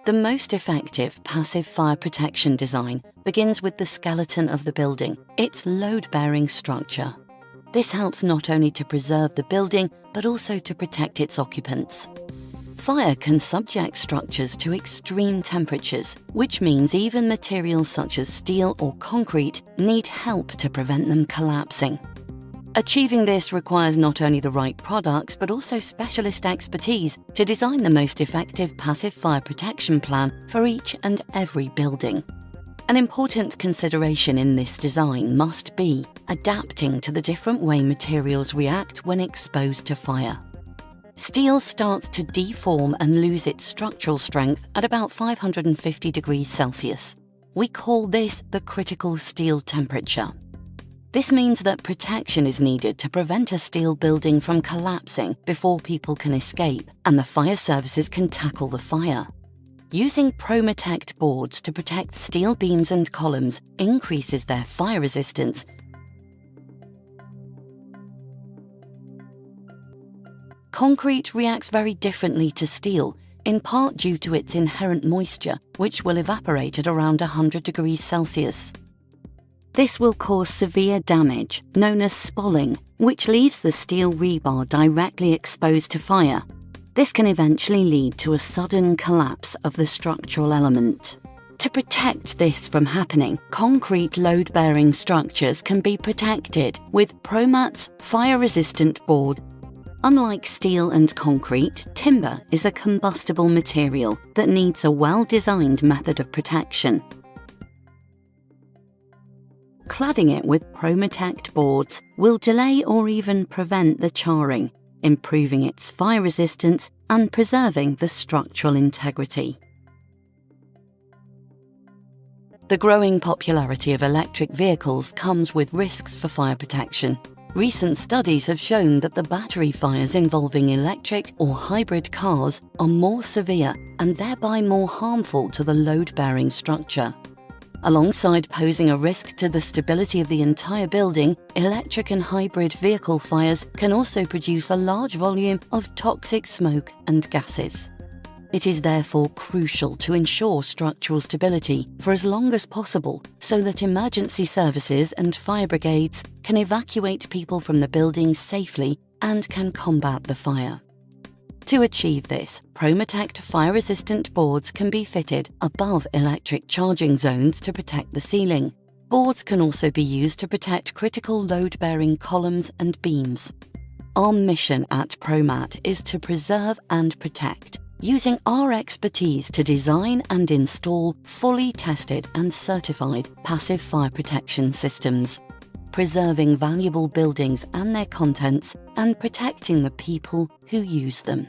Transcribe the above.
The most effective passive fire protection design begins with the skeleton of the building, its load-bearing structure. This helps not only to preserve the building, but also to protect its occupants. Fire can subject structures to extreme temperatures, which means even materials such as steel or concrete need help to prevent them collapsing. Achieving this requires not only the right products, but also specialist expertise to design the most effective passive fire protection plan for each and every building. An important consideration in this design must be adapting to the different way materials react when exposed to fire. Steel starts to deform and lose its structural strength at about 550 degrees Celsius. We call this the critical steel temperature. This means that protection is needed to prevent a steel building from collapsing before people can escape and the fire services can tackle the fire. Using Promat boards to protect steel beams and columns increases their fire resistance. Concrete reacts very differently to steel, in part due to its inherent moisture, which will evaporate at around 100 degrees Celsius. This will cause severe damage, known as spalling, which leaves the steel rebar directly exposed to fire. This can eventually lead to a sudden collapse of the structural element. To protect this from happening, concrete load-bearing structures can be protected with Promat's fire-resistant board. Unlike steel and concrete, timber is a combustible material that needs a well-designed method of protection. Cladding it with Promat boards will delay or even prevent the charring, improving its fire resistance and preserving the structural integrity. The growing popularity of electric vehicles comes with risks for fire protection. Recent studies have shown that the battery fires involving electric or hybrid cars are more severe and thereby more harmful to the load-bearing structure. Alongside posing a risk to the stability of the entire building, electric and hybrid vehicle fires can also produce a large volume of toxic smoke and gases. It is therefore crucial to ensure structural stability for as long as possible so that emergency services and fire brigades can evacuate people from the building safely and can combat the fire. To achieve this, Promat fire-resistant boards can be fitted above electric charging zones to protect the ceiling. Boards can also be used to protect critical load-bearing columns and beams. Our mission at Promat is to preserve and protect, using our expertise to design and install fully tested and certified passive fire protection systems, preserving valuable buildings and their contents, and protecting the people who use them.